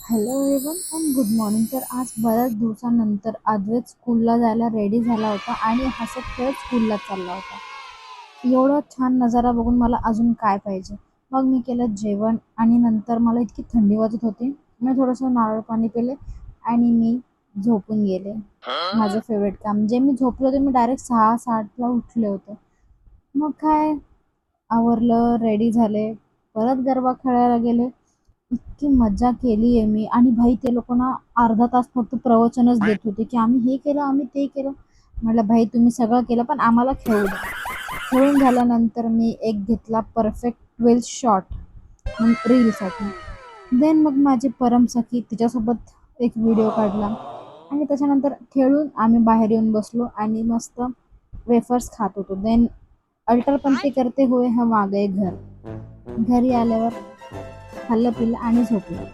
Hello everyone and good morning. तर आज बऱ्याच दिवसानंतर अद्वैत स्कूलला जायला रेडी झाला होता आणि हसत खेळत स्कूलला चालला होता. एवढा छान नजारा बघून मला अजून काय पाहिजे. मग मी केलं जेवण आणि नंतर मला इतकी थंडी वाजत होती. मी थोडंसं नारळ पाणी पिले आणि मी झोपून गेले. माझं फेवरेट काम जे मी झोपले होते, मी डायरेक्ट 6:60ला उठले होते. मग काय, आवरलं, रेडी झाले, परत गरबा खेळायला गेले. इतकी मज्जा केली आहे मी. आणि भाई ते लोक ना अर्धा तास फक्त प्रवचनच देत होते की आम्ही हे केलं, आम्ही ते केलं. म्हटलं भाई तुम्ही सगळं केलं पण आम्हाला खेळू द्या. खेळून झाल्यानंतर मी एक घेतला परफेक्ट 12 शॉट रीलसाठी. देन मग माझी परम सखी तिच्यासोबत एक व्हिडिओ काढला आणि त्याच्यानंतर खेळून आम्ही बाहेर येऊन बसलो आणि मस्त वेफर्स खात होतो. देन अल्टरपंथी करते हुए हम आ गए घर. घरी आल्यावर खाल्लं पिल्लं आणि झोपलं.